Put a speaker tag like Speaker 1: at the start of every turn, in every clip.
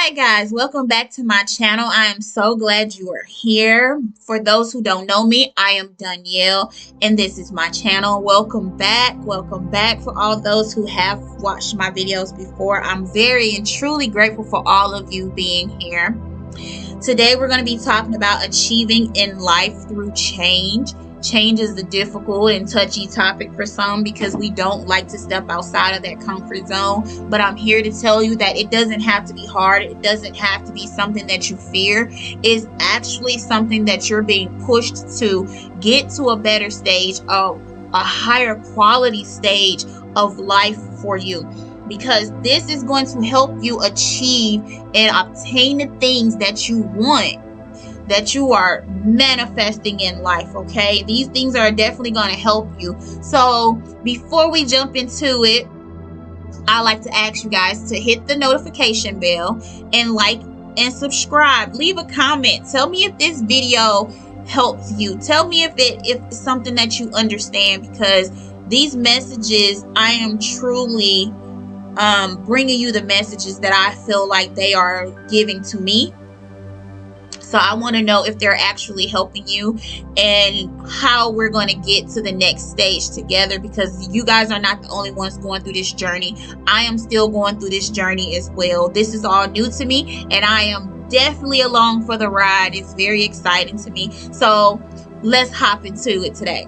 Speaker 1: Alright guys, welcome back to my channel. I am so glad you are here. For those who don't know me, I am Danielle and this is my channel. Welcome back. Welcome back for all those who have watched my videos before. I'm very and truly grateful for all of you being here. Today we're going to be talking about achieving in life through change. Change is the difficult and touchy topic for some because we don't like to step outside of that comfort zone. But I'm here to tell you that it doesn't have to be hard. It doesn't have to be something that you fear. It's actually something that you're being pushed to get to a better stage, of a higher quality stage of life for you. Because this is going to help you achieve and obtain the things that you want, that you are manifesting in life. Okay, these things are definitely going to help you. So before we jump into it, I like to ask you guys to hit the notification bell and like and subscribe. Leave a comment. Tell me if this video helps you. Tell me if it's something that you understand, because these messages, I am truly bringing you the messages that I feel like they are giving to me. So I want to know if they're actually helping you and how we're going to get to the next stage together, because you guys are not the only ones going through this journey. I am still going through this journey as well. This is all new to me and I am definitely along for the ride. It's very exciting to me. So let's hop into it today.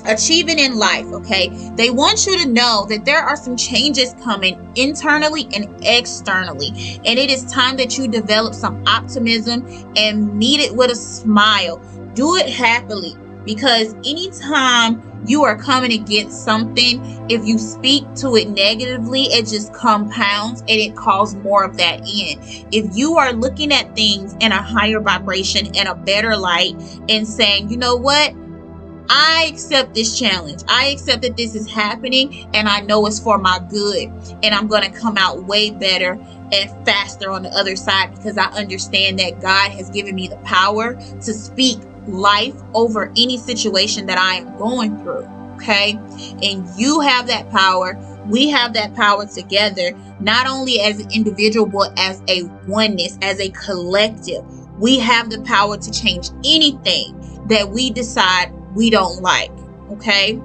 Speaker 1: Achieving in life, okay? They want you to know that there are some changes coming internally and externally, and it is time that you develop some optimism and meet it with a smile. Do it happily, because anytime you are coming against something, if you speak to it negatively, it just compounds and it calls more of that in. If you are looking at things in a higher vibration and a better light and saying, you know what, I accept this challenge. I accept that this is happening and I know it's for my good, and I'm going to come out way better and faster on the other side, because I understand that God has given me the power to speak life over any situation that I am going through. Okay? And you have that power. We have that power together, not only as an individual, but as a oneness, as a collective. We have the power to change anything that we decide we don't like. Okay,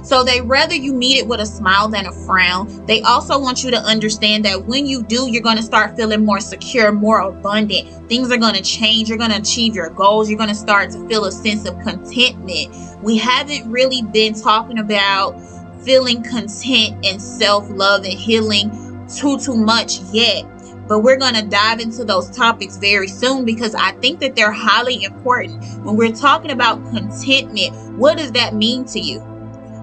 Speaker 1: so they rather you meet it with a smile than a frown. They also want you to understand that when you do, you're going to start feeling more secure, more abundant. Things are going to change. You're going to achieve your goals. You're going to start to feel a sense of contentment. We haven't really been talking about feeling content and self-love and healing too much yet, but we're going to dive into those topics very soon, because I think that they're highly important. When we're talking about contentment, what does that mean to you?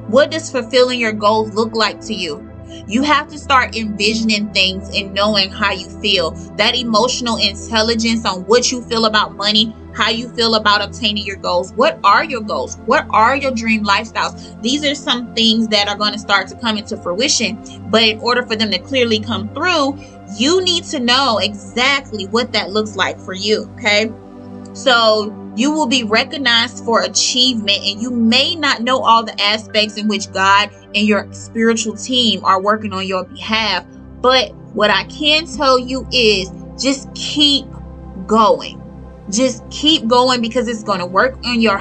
Speaker 1: What does fulfilling your goals look like to you? You have to start envisioning things and knowing how you feel. That emotional intelligence on what you feel about money, how you feel about obtaining your goals. What are your goals? What are your dream lifestyles? These are some things that are going to start to come into fruition. But in order for them to clearly come through, you need to know exactly what that looks like for you. Okay? So you will be recognized for achievement, and you may not know all the aspects in which God and your spiritual team are working on your behalf. But what I can tell you is just keep going. Just keep going, because it's going to work on your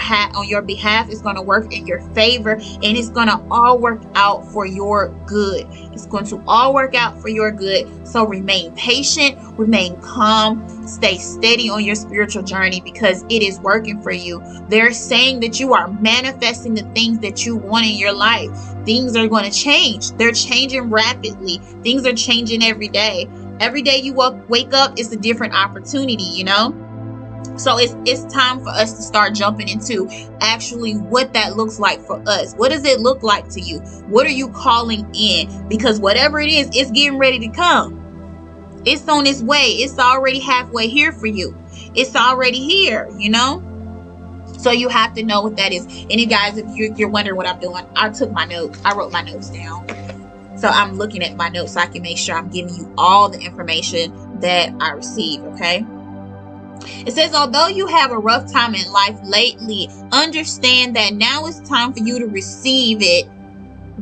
Speaker 1: behalf. It's going to work in your favor, and it's going to all work out for your good. It's going to all work out for your good. So remain patient, remain calm, stay steady on your spiritual journey, because it is working for you. They're saying that you are manifesting the things that you want in your life. Things are going to change. They're changing rapidly. Things are changing every day. Every day you wake up, it's a different opportunity, you know? So it's time for us to start jumping into actually what that looks like for us. What does it look like to you? What are you calling in? Because whatever it is, it's getting ready to come. It's on its way. It's already halfway here for you. It's already here, you know? So you have to know what that is. And you guys, if you're wondering what I'm doing, I took my notes. I wrote my notes down. So I'm looking at my notes so I can make sure I'm giving you all the information that I receive, okay? It says, although you have a rough time in life lately, understand that now it's time for you to receive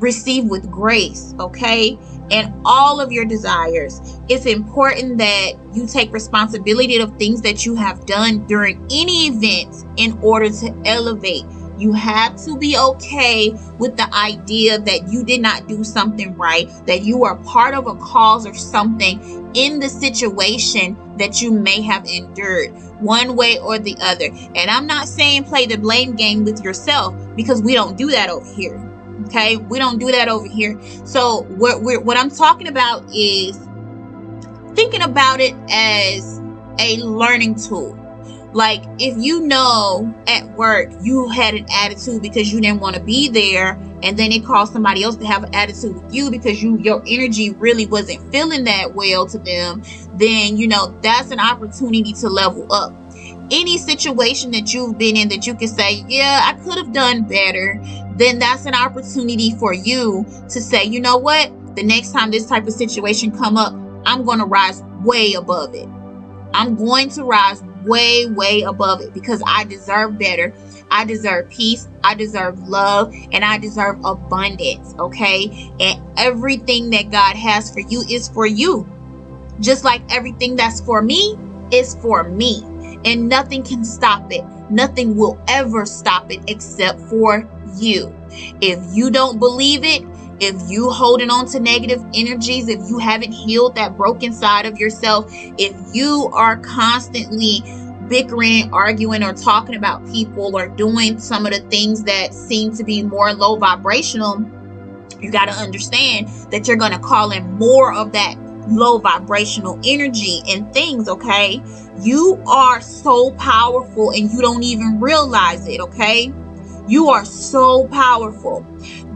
Speaker 1: receive with grace, okay? And all of your desires. It's important that you take responsibility of things that you have done during any event in order to elevate. You have to be okay with the idea that you did not do something right, that you are part of a cause or something in the situation that you may have endured one way or the other. And I'm not saying play the blame game with yourself, because we don't do that over here. Okay, we don't do that over here. So what I'm talking about is thinking about it as a learning tool. Like, if you know at work you had an attitude because you didn't want to be there, and then it caused somebody else to have an attitude with you because your energy really wasn't feeling that well to them, then that's an opportunity to level up. Any situation that you've been in that you can say, yeah, I could have done better, then that's an opportunity for you to say, you know what, the next time this type of situation come up, I'm going to rise way above it. I'm going to rise way, way above it, because I deserve better. I deserve peace. I deserve love, and I deserve abundance. Okay. And everything that God has for you is for you. Just like everything that's for me is for me, and nothing can stop it. Nothing will ever stop it except for you. If you don't believe it, if you holding on to negative energies, if you haven't healed that broken side of yourself, if you are constantly bickering, arguing, or talking about people, or doing some of the things that seem to be more low vibrational, you got to understand that you're going to call in more of that low vibrational energy and things. Okay, you are so powerful and you don't even realize it. Okay, you are so powerful.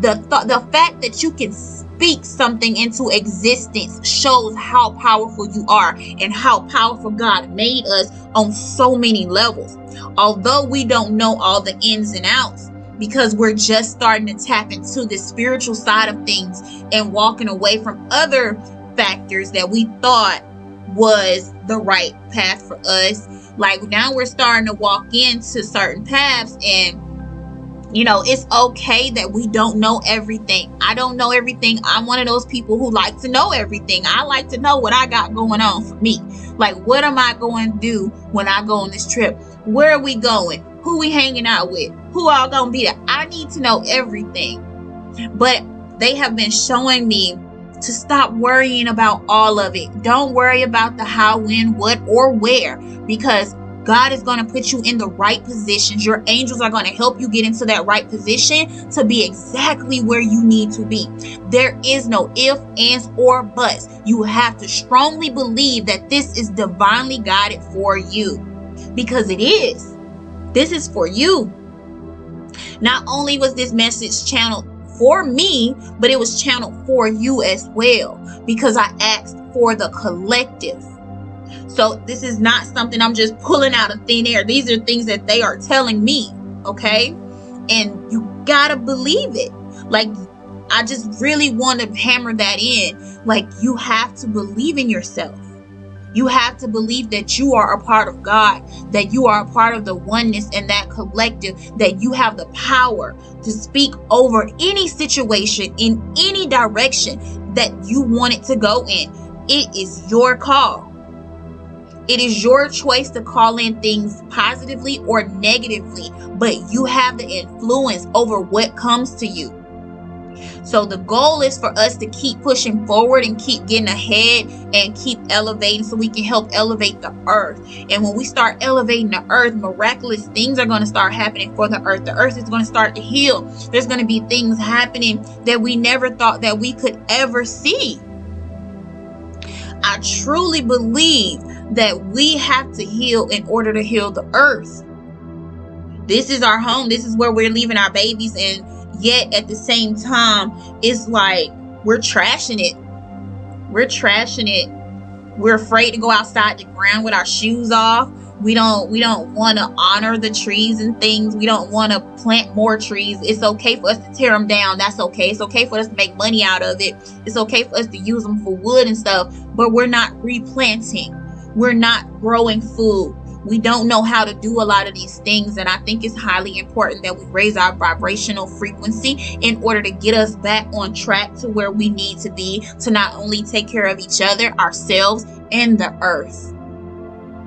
Speaker 1: The fact that you can speak something into existence shows how powerful you are and how powerful God made us on so many levels. Although we don't know all the ins and outs, because we're just starting to tap into the spiritual side of things and walking away from other factors that we thought was the right path for us. Like, now we're starting to walk into certain paths, and it's okay that we don't know everything. I don't know everything. I'm one of those people who like to know everything. I like to know what I got going on for me. Like, what am I going to do when I go on this trip? Where are we going? Who we hanging out with? Who all going to be there? I need to know everything. But they have been showing me to stop worrying about all of it. Don't worry about the how, when, what, or where, because God is going to put you in the right positions. Your angels are going to help you get into that right position to be exactly where you need to be. There is no if, ands, or buts. You have to strongly believe that this is divinely guided for you, because it is. This is for you. Not only was this message channeled for me, but it was channeled for you as well, because I asked for the collective. So this is not something I'm just pulling out of thin air. These are things that they are telling me, okay? And you gotta believe it. Like, I just really want to hammer that in. Like, you have to believe in yourself. You have to believe that you are a part of God, that you are a part of the oneness and that collective, that you have the power to speak over any situation in any direction that you want it to go in. It is your call. It is your choice to call in things positively or negatively, but you have the influence over what comes to you. So the goal is for us to keep pushing forward and keep getting ahead and keep elevating, so we can help elevate the earth. And when we start elevating the earth, miraculous things are going to start happening for the earth. The earth is going to start to heal. There's going to be things happening that we never thought that we could ever see. I truly believe that we have to heal in order to heal the earth. This is our home. This is where we're leaving our babies, and yet at the same time, it's like we're trashing it. We're trashing it. We're afraid to go outside the ground with our shoes off. We don't want to honor the trees and things. We don't want to plant more trees. It's okay for us to tear them down. That's okay. It's okay for us to make money out of it. It's okay for us to use them for wood and stuff, but we're not replanting. We're not growing food. We don't know how to do a lot of these things, and I think it's highly important that we raise our vibrational frequency in order to get us back on track to where we need to be, to not only take care of each other, ourselves, and the earth,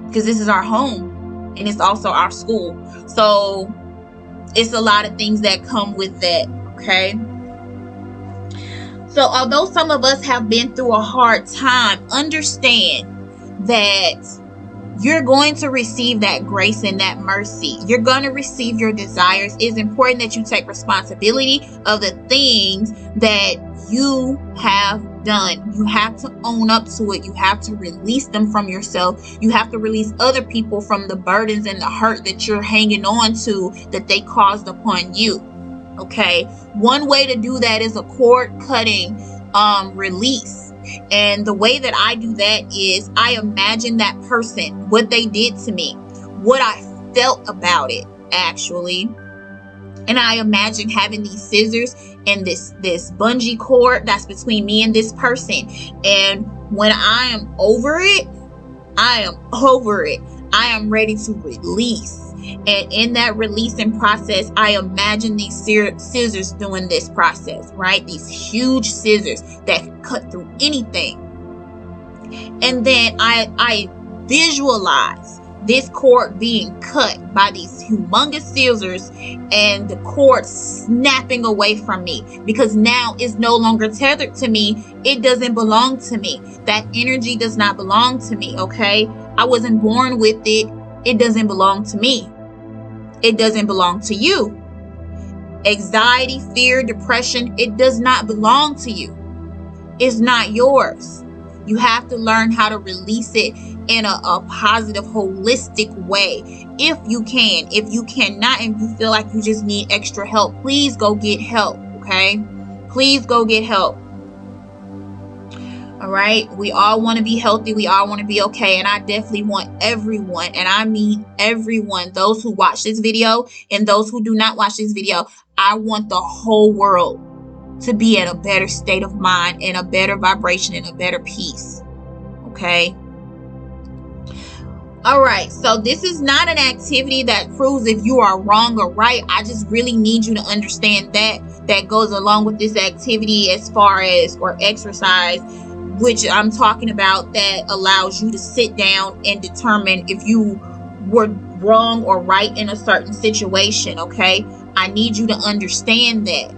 Speaker 1: because this is our home and it's also our school. So it's a lot of things that come with that. Okay, so although some of us have been through a hard time, understand that you're going to receive that grace and that mercy. You're going to receive your desires. It's important that you take responsibility of the things that you have done. You have to own up to it. You have to release them from yourself. You have to release other people from the burdens and the hurt that you're hanging on to, that they caused upon you. Okay, one way to do that is a cord cutting release. And the way that I do that is I imagine that person, what they did to me, what I felt about it actually. And I imagine having these scissors and this bungee cord that's between me and this person. And when I am over it, I am over it. I am ready to release. And in that releasing process, I imagine these scissors doing this process, right? These huge scissors that can cut through anything. And then I visualize this cord being cut by these humongous scissors and the cord snapping away from me, because now it's no longer tethered to me. It doesn't belong to me. That energy does not belong to me, okay? I wasn't born with it. It doesn't belong to me. It doesn't belong to you. Anxiety, fear, depression, it does not belong to you. It's not yours. You have to learn how to release it in a positive, holistic way. If you can. If you cannot and you feel like you just need extra help, please go get help, okay? Please go get help. All right, we all want to be healthy. We all want to be okay. And I definitely want everyone, and I mean everyone, those who watch this video and those who do not watch this video, I want the whole world to be in a better state of mind and a better vibration and a better peace. Okay. All right. So this is not an activity that proves if you are wrong or right. I just really need you to understand that goes along with this activity as far as, or exercise, which I'm talking about, that allows you to sit down and determine if you were wrong or right in a certain situation, okay? I need you to understand that.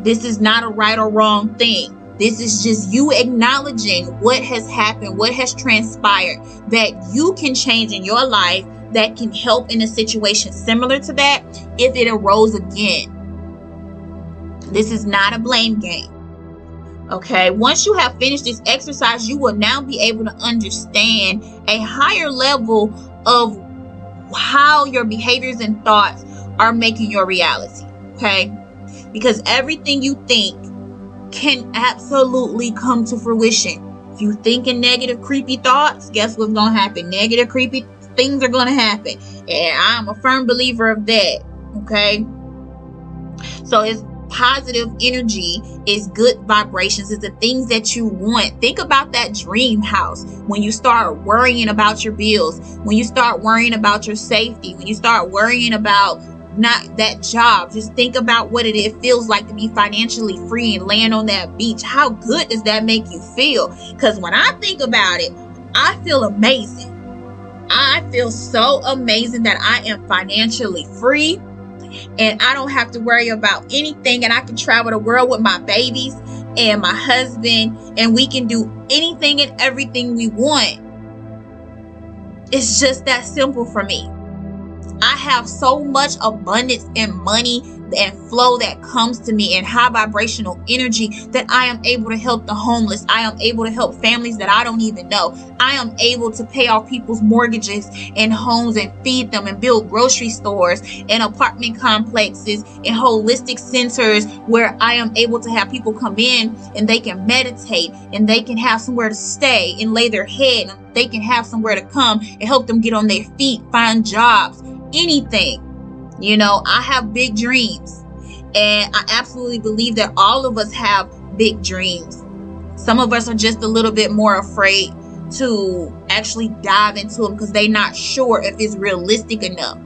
Speaker 1: This is not a right or wrong thing. This is just you acknowledging what has happened, what has transpired, that you can change in your life, that can help in a situation similar to that if it arose again. This is not a blame game. Okay, once you have finished this exercise, you will now be able to understand a higher level of how your behaviors and thoughts are making your reality. Okay, because everything you think can absolutely come to fruition. If you think in negative, creepy thoughts, guess what's going to happen? Negative, creepy things are going to happen. And I'm a firm believer of that. Okay, so it's positive energy, is good vibrations, is the things that you want. Think about that dream house. When you start worrying about your bills, when you start worrying about your safety, when you start worrying about not that job, just think about what it feels like to be financially free and land on that beach. How good does that make you feel? Because when I think about it, I feel amazing. I feel so amazing that I am financially free. And I don't have to worry about anything. And I can travel the world with my babies and my husband. And we can do anything and everything we want. It's just that simple for me. I have so much abundance and money and flow that comes to me and high vibrational energy that I am able to help the homeless. I am able to help families that I don't even know. I am able to pay off people's mortgages and homes and feed them and build grocery stores and apartment complexes and holistic centers where I am able to have people come in and they can meditate and they can have somewhere to stay and lay their head. And they can have somewhere to come and help them get on their feet, find jobs, anything. You know, I have big dreams, and I absolutely believe that all of us have big dreams. Some of us are just a little bit more afraid to actually dive into them because they're not sure if it's realistic enough.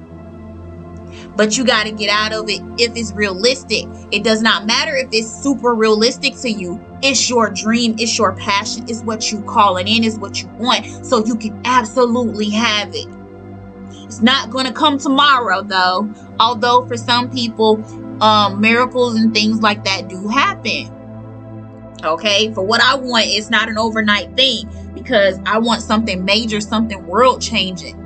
Speaker 1: But you got to get out of it if it's realistic. It does not matter if it's super realistic to you. It's your dream. It's your passion. It's what you calling in. It's what you want. So you can absolutely have it. It's not going to come tomorrow, though. Although for some people, miracles and things like that do happen. Okay, for what I want, it's not an overnight thing because I want something major, something world changing.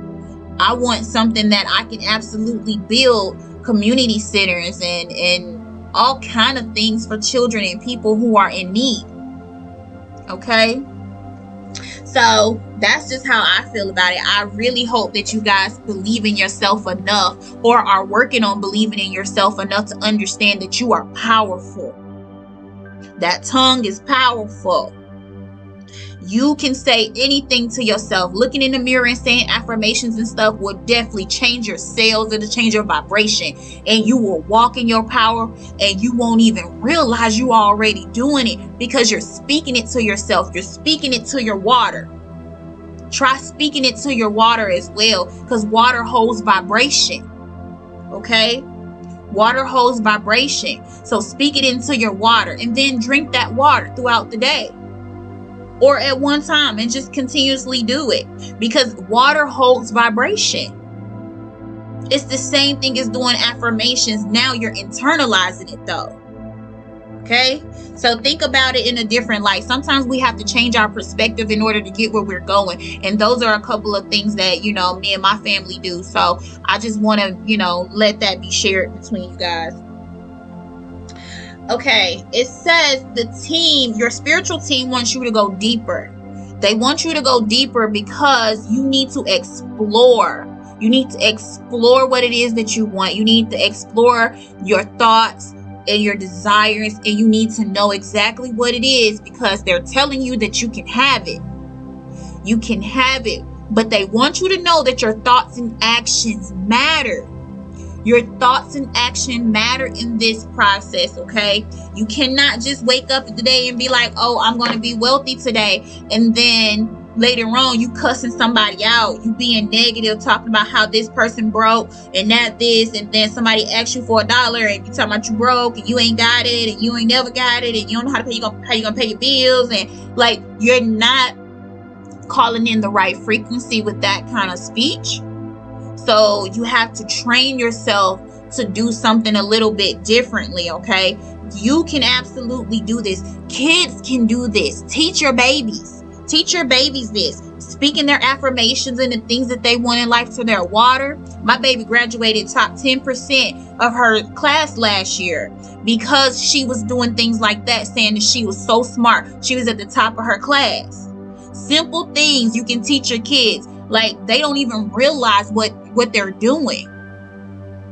Speaker 1: I want something that I can absolutely build community centers and all kind of things for children and people who are in need. Okay, so that's just how I feel about it. I really hope that you guys believe in yourself enough or are working on believing in yourself enough to understand that you are powerful. That tongue is powerful. You can say anything to yourself. Looking in the mirror and saying affirmations and stuff will definitely change your cells. It'll change your vibration. And you will walk in your power and you won't even realize you are already doing it because you're speaking it to yourself. You're speaking it to your water. Try speaking it to your water as well because water holds vibration. Okay? Water holds vibration. So speak it into your water and then drink that water throughout the day. Or at one time and just continuously do it because water holds vibration. It's the same thing as doing affirmations. Now you're internalizing it though. Okay? So think about it in a different light. Sometimes we have to change our perspective in order to get where we're going. And those are a couple of things that, me and my family do. So I just want to, let that be shared between you guys. Okay, it says the team, your spiritual team wants you to go deeper. They want you to go deeper because you need to explore. You need to explore what it is that you want. You need to explore your thoughts and your desires, and you need to know exactly what it is because they're telling you that you can have it. You can have it, but they want you to know that your thoughts and actions matter. Your thoughts and action matter in this process, okay? You cannot just wake up today and be like, oh, I'm going to be wealthy today. And then later on, you cussing somebody out. You being negative, talking about how this person broke and that this. And then somebody asks you for $1 and you talking about you broke and you ain't got it and you ain't never got it and you don't know how to pay. How you gonna pay your bills. And like, you're not calling in the right frequency with that kind of speech. So you have to train yourself to do something a little bit differently, okay? You can absolutely do this. Kids can do this. Teach your babies. Teach your babies this. Speaking their affirmations and the things that they want in life to their water. My baby graduated top 10% of her class last year because she was doing things like that, saying that she was so smart. She was at the top of her class. Simple things you can teach your kids. Like, they don't even realize what they're doing,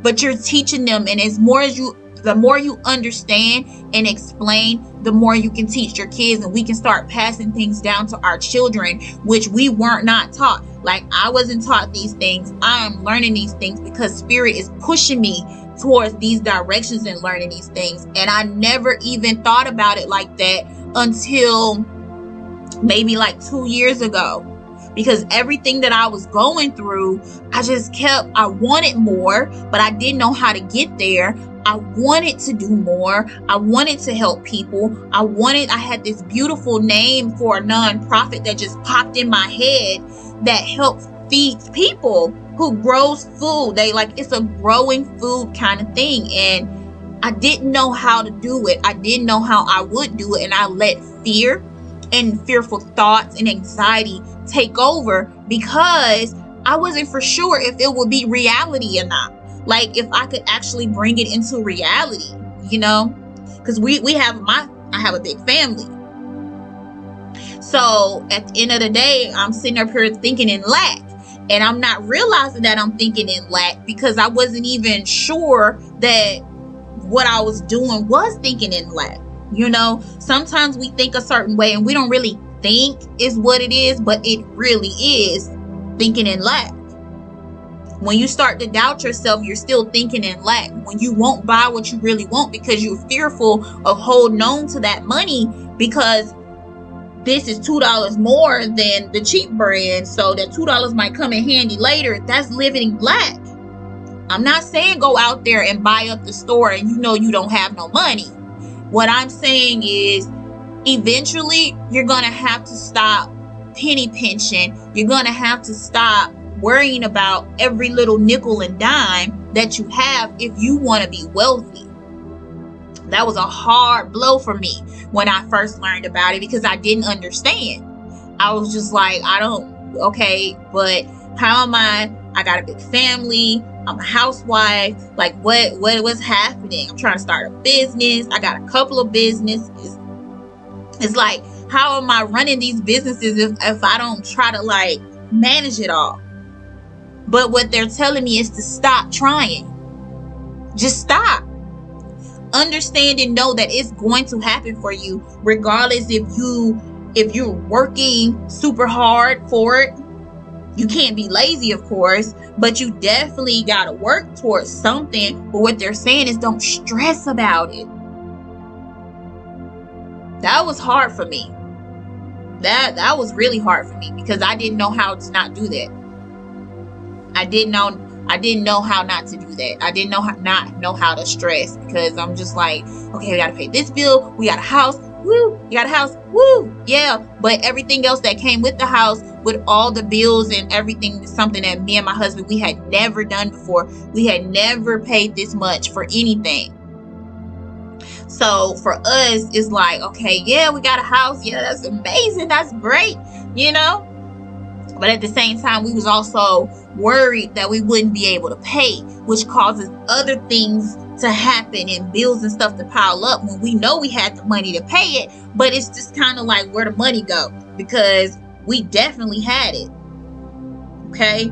Speaker 1: but you're teaching them. And the more you understand and explain, the more you can teach your kids, and we can start passing things down to our children, which we weren't not taught. Like, I wasn't taught these things. I am learning these things because Spirit is pushing me towards these directions and learning these things. And I never even thought about it like that until maybe like 2 years ago. Because everything that I was going through, I wanted more, but I didn't know how to get there. I wanted to do more. I wanted to help people. I had this beautiful name for a nonprofit that just popped in my head that helps feed people who grows food. It's a growing food kind of thing. And I didn't know how to do it. I didn't know how I would do it. And I let fear and fearful thoughts and anxiety take over because I wasn't for sure if it would be reality or not. Like, if I could actually bring it into reality, because I have a big family. So at the end of the day, I'm sitting up here thinking in lack, and I'm not realizing that I'm thinking in lack because I wasn't even sure that what I was doing was thinking in lack. Sometimes we think a certain way and we don't really think is what it is, but it really is thinking in lack. When you start to doubt yourself, you're still thinking in lack. When you won't buy what you really want because you're fearful of holding on to that money because this is $2 more than the cheap brand, so that $2 might come in handy later. That's living lack. I'm not saying go out there and buy up the store and you don't have no money. What I'm saying is eventually you're going to have to stop penny pinching. You're going to have to stop worrying about every little nickel and dime that you have if you want to be wealthy. That was a hard blow for me when I first learned about it, because I didn't understand. I was just like, okay, but how am I got a big family. I'm a housewife. Like, what's happening? I'm trying to start a business. I got a couple of businesses. It's like, how am I running these businesses if I don't try to like manage it all? But what they're telling me is to stop trying. Just stop. Understand and know that it's going to happen for you, regardless if you're working super hard for it. You can't be lazy, of course, but you definitely got to work towards something. But what they're saying is don't stress about it. That was hard for me. That was really hard for me, because I didn't know how to not do that. I didn't know how not to do that. I didn't not know how to stress, because I'm just like, okay, we got to pay this bill. We got a house. Woo, you got a house. Woo, yeah. But everything else that came with the house, with all the bills and everything, is something that me and my husband, we had never done before. We had never paid this much for anything. So for us, it's like, okay, yeah, we got a house. Yeah, that's amazing. That's great, But at the same time, we was also worried that we wouldn't be able to pay, which causes other things to happen and bills and stuff to pile up when we know we had the money to pay it. But it's just kind of like, where the money go? Because we definitely had it. Okay.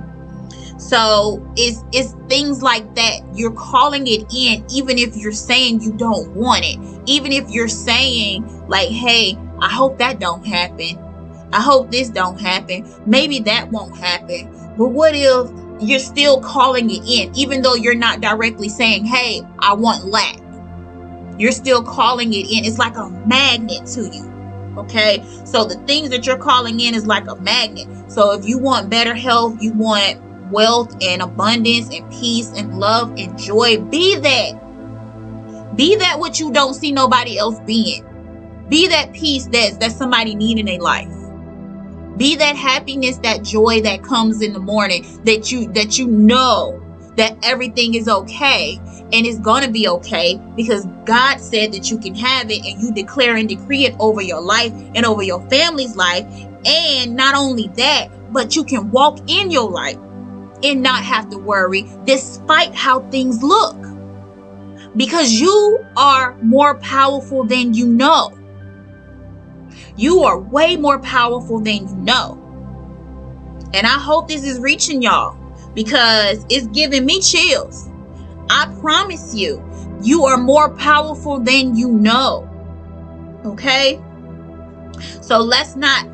Speaker 1: So it's things like that. You're calling it in, even if you're saying you don't want it. Even if you're saying like, hey, I hope that don't happen. I hope this don't happen. Maybe that won't happen. But what if you're still calling it in, even though you're not directly saying, hey, I want lack? You're still calling it in. It's like a magnet to you. Okay. So the things that you're calling in is like a magnet. So if you want better health, you want wealth and abundance and peace and love and joy, be that. Be that what you don't see nobody else being. Be that peace that somebody need in their life. Be that happiness, that joy that comes in the morning, that you know that everything is okay and it's going to be okay, because God said that you can have it, and you declare and decree it over your life and over your family's life. And not only that, but you can walk in your life and not have to worry despite how things look, because you are more powerful than you know. You are way more powerful than you know. And I hope this is reaching y'all, because it's giving me chills. I promise you, you are more powerful than you know. Okay? So let's not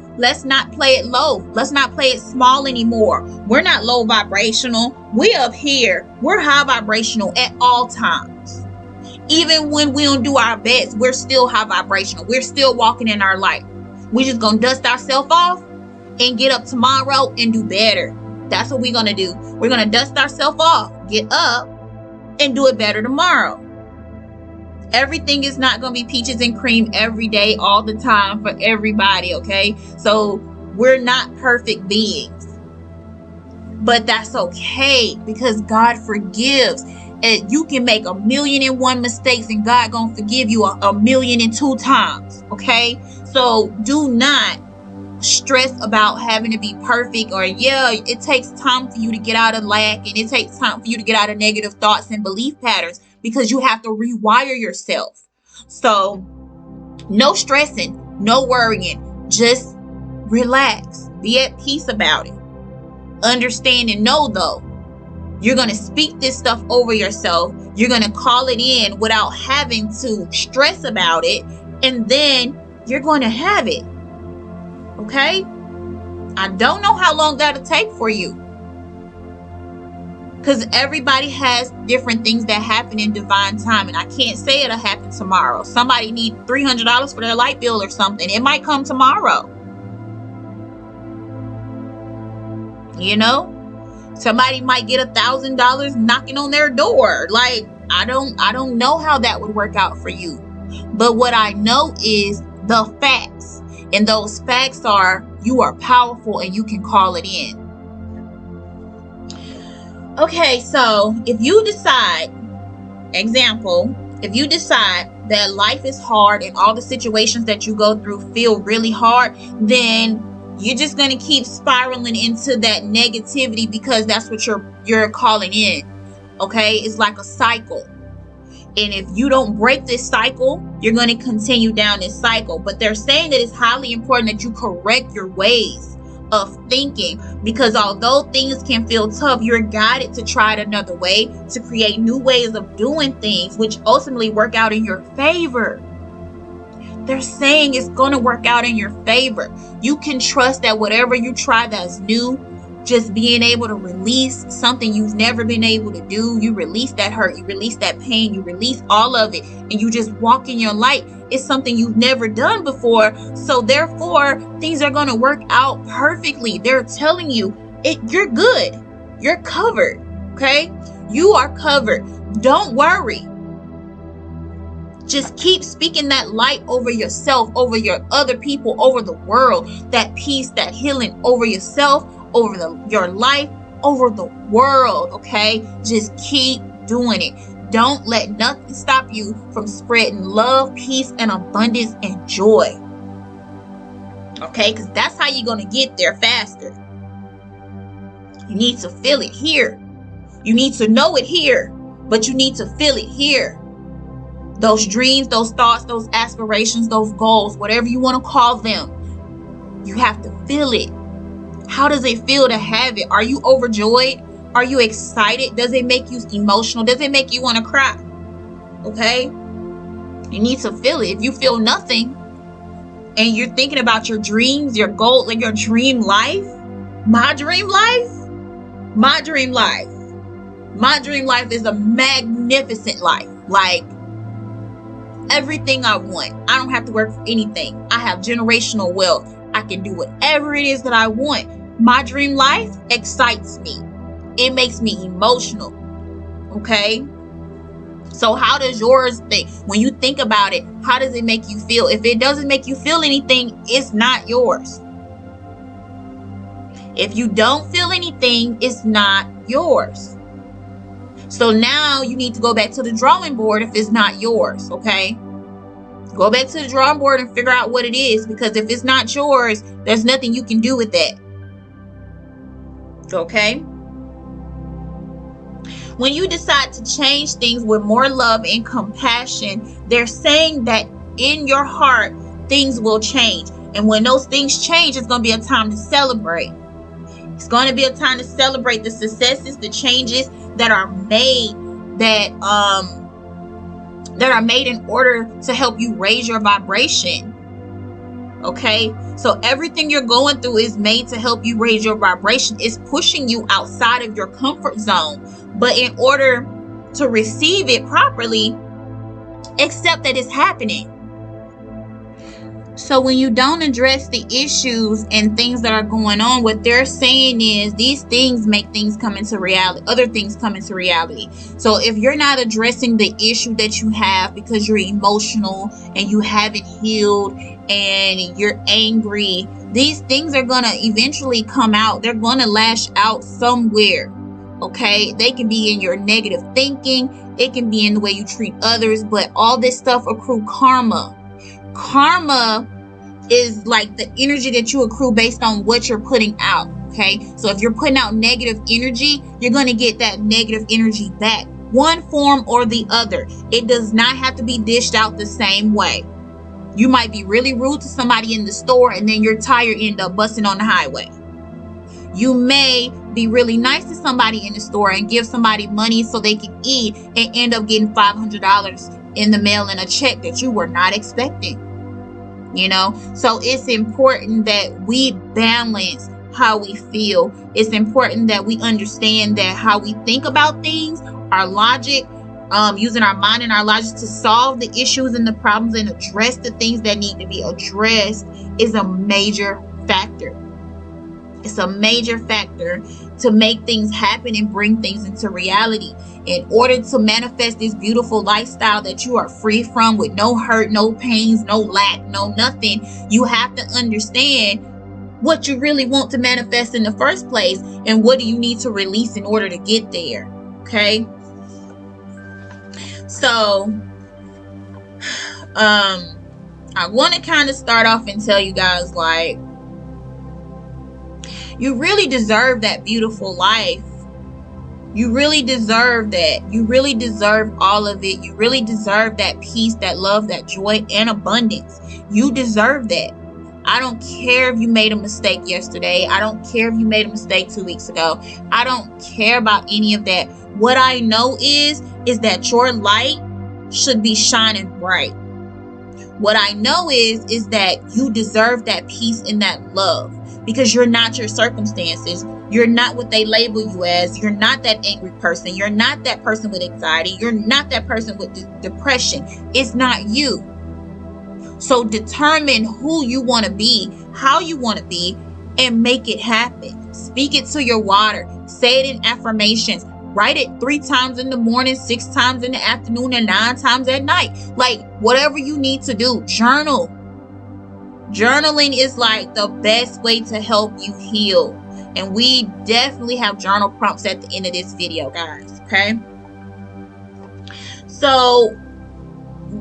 Speaker 1: play it low. Let's not play it small anymore. We're not low vibrational. We up here. We're high vibrational at all times. Even when we don't do our best, we're still high vibrational. We're still walking in our light. We're just going to dust ourselves off and get up tomorrow and do better. That's what we're going to do. We're going to dust ourselves off, get up, and do it better tomorrow. Everything is not going to be peaches and cream every day, all the time, for everybody, okay? So we're not perfect beings. But that's okay, because God forgives. And you can make 1,000,001 mistakes, and God gonna forgive you 1,000,002 times. Okay, so do not stress about having to be perfect. Or it takes time for you to get out of lack, and it takes time for you to get out of negative thoughts and belief patterns, because you have to rewire yourself. So no stressing, no worrying, just relax, be at peace about it. Understand and know, though, you're going to speak this stuff over yourself. You're going to call it in without having to stress about it. And then you're going to have it. Okay? I don't know how long that'll take for you. Because everybody has different things that happen in divine time. And I can't say it'll happen tomorrow. Somebody needs $300 for their light bill or something. It might come tomorrow. You know? Somebody might get $1,000 knocking on their door. Like, I don't know how that would work out for you. But what I know is the facts. And those facts are, you are powerful and you can call it in. Okay, so if you decide, example, if you decide that life is hard and all the situations that you go through feel really hard, then you're just going to keep spiraling into that negativity because that's what you're calling in. Okay, it's like a cycle. And if you don't break this cycle, you're going to continue down this cycle. But they're saying that it's highly important that you correct your ways of thinking, because although things can feel tough, you're guided to try it another way, to create new ways of doing things, which ultimately work out in your favor. They're saying it's going to work out in your favor. You can trust that whatever you try that's new, just being able to release something you've never been able to do, you release that hurt, you release that pain, you release all of it, and you just walk in your light. It's something you've never done before. So therefore, things are going to work out perfectly. They're telling you you're good. You're covered. Okay? You are covered. Don't worry. Just keep speaking that light over yourself, over your other people, over the world. That peace, that healing over yourself, over your life, over the world. Okay? Just keep doing it. Don't let nothing stop you from spreading love, peace, and abundance and joy. Okay? Because that's how you're going to get there faster. You need to feel it here. You need to know it here, but you need to feel it here. Those dreams, those thoughts, those aspirations, those goals, whatever you want to call them, you have to feel it. How does it feel to have it? Are you overjoyed? Are you excited? Does it make you emotional? Does it make you want to cry? Okay? You need to feel it. If you feel nothing and you're thinking about your dreams, your goals, like your dream life, my dream life is a magnificent life. Like, everything I want. I don't have to work for anything. I have generational wealth. I can do whatever it is that I want. My dream life excites me. It makes me emotional. Okay? So how does yours think? When you think about it, how does it make you feel? If it doesn't make you feel anything, it's not yours. If you don't feel anything, it's not yours. So now you need to go back to the drawing board if it's not yours, okay? Go back to the drawing board and figure out what it is, because if it's not yours, there's nothing you can do with that. Okay? When you decide to change things with more love and compassion, they're saying that in your heart, things will change. And when those things change, it's going to be a time to celebrate. It's going to be a time to celebrate the successes, the changes that are made, that are made in order to help you raise your vibration. Okay? So everything you're going through is made to help you raise your vibration. It's pushing you outside of your comfort zone. But in order to receive it properly, accept that it's happening. So when you don't address the issues and things that are going on, what they're saying is these things make things come into reality. Other things come into reality. So if you're not addressing the issue that you have because you're emotional and you haven't healed and you're angry, these things are going to eventually come out. They're going to lash out somewhere. Okay? They can be in your negative thinking. It can be in the way you treat others. But all this stuff accrue karma. Karma is like the energy that you accrue based on what you're putting out. Okay, so if you're putting out negative energy, you're going to get that negative energy back, one form or the other. It does not have to be dished out the same way. You might be really rude to somebody in the store and then your tire end up busting on the highway. You may be really nice to somebody in the store and give somebody money so they can eat and end up getting $500 in the mail in a check that you were not expecting. You know, so it's important that we balance how we feel. It's important that we understand that how we think about things, our logic, using our mind and our logic to solve the issues and the problems and address the things that need to be addressed is a major factor. It's a major factor to make things happen and bring things into reality. In order to manifest this beautiful lifestyle that you are free from, with no hurt, no pains, no lack, no nothing, you have to understand what you really want to manifest in the first place and what do you need to release in order to get there. Okay? So, I want to kind of start off and tell you guys, like, you really deserve that beautiful life. You really deserve that. You really deserve all of it. You really deserve that peace, that love, that joy, and abundance. You deserve that. I don't care if you made a mistake yesterday. I don't care if you made a mistake 2 weeks ago. I don't care about any of that. What I know is that your light should be shining bright. What I know is that you deserve that peace and that love, because you're not your circumstances. You're not what they label you as. You're not that angry person. You're not that person with anxiety. You're not that person with depression. It's not you. So determine who you want to be, how you want to be, and make it happen. Speak it to your water. Say it in affirmations. Write it 3 times in the morning, 6 times in the afternoon, and 9 times at night. Like, whatever you need to do. Journal. Journaling is like the best way to help you heal. And we definitely have journal prompts at the end of this video, guys. Okay? So,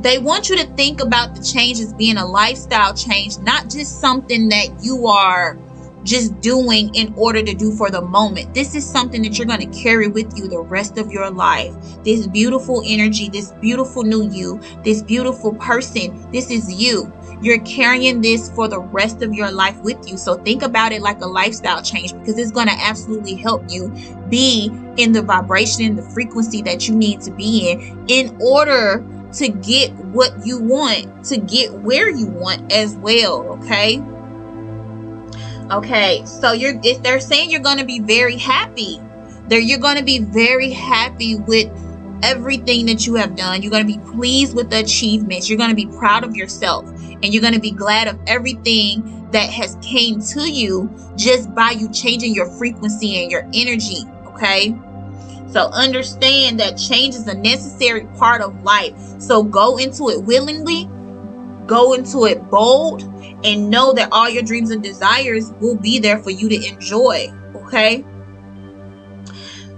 Speaker 1: they want you to think about the change as being a lifestyle change, not just something that you are just doing in order to do for the moment. This is something that you're going to carry with you the rest of your life. This beautiful energy, this beautiful new you, this beautiful person, this is you. You're carrying this for the rest of your life with you. So think about it like a lifestyle change, because it's going to absolutely help you be in the vibration, the frequency that you need to be in order to get what you want, to get where you want as well. Okay, so if they're saying you're going to be very happy, you're going to be very happy with everything that you have done. You're going to be pleased with the achievements. You're going to be proud of yourself, and you're going to be glad of everything that has came to you just by you changing your frequency and your energy. Okay, so understand that change is a necessary part of life. So go into it willingly, go into it bold, and know that all your dreams and desires will be there for you to enjoy. Okay?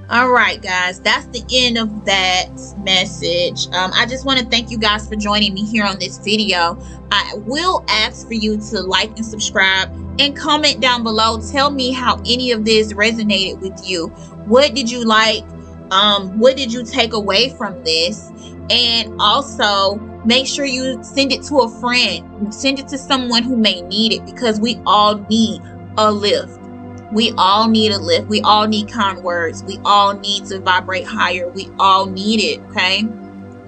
Speaker 1: All right, guys, that's the end of that message. I just want to thank you guys for joining me here on this video. I will ask for you to like and subscribe and comment down below. Tell me how any of this resonated with you. What did you like? What did you take away from this? And also, make sure you send it to a friend. Send it to someone who may need it, because we all need a lift. We all need a lift. We all need kind words. We all need to vibrate higher. We all need it, okay?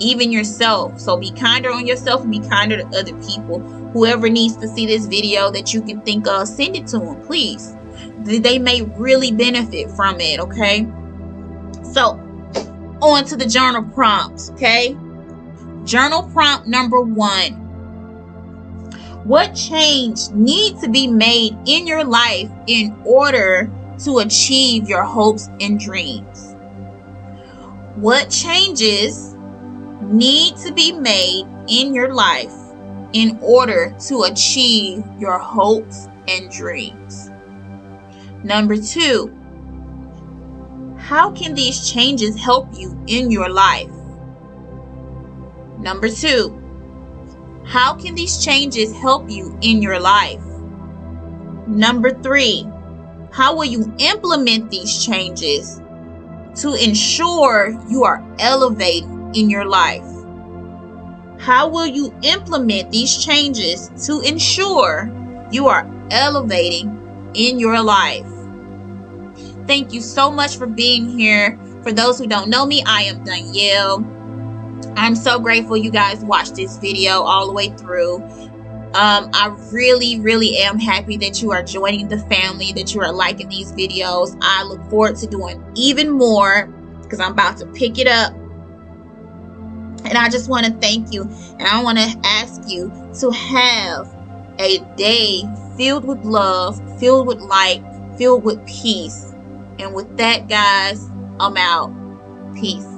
Speaker 1: Even yourself. So be kinder on yourself and be kinder to other people. Whoever needs to see this video that you can think of, send it to them, please. They may really benefit from it, okay? So, on to the journal prompts, okay? Journal prompt number 1. What change needs to be made in your life in order to achieve your hopes and dreams? What changes need to be made in your life in order to achieve your hopes and dreams? Number 2. How can these changes help you in your life? Number 2. How can these changes help you in your life? Number 3. How will you implement these changes to ensure you are elevating in your life? How will you implement these changes to ensure you are elevating in your life? Thank you so much for being here. For those who don't know me, I am Danielle. I'm so grateful you guys watched this video all the way through. I really, really am happy that you are joining the family, that you are liking these videos. I look forward to doing even more because I'm about to pick it up. And I just want to thank you. And I want to ask you to have a day filled with love, filled with light, filled with peace. And with that, guys, I'm out. Peace.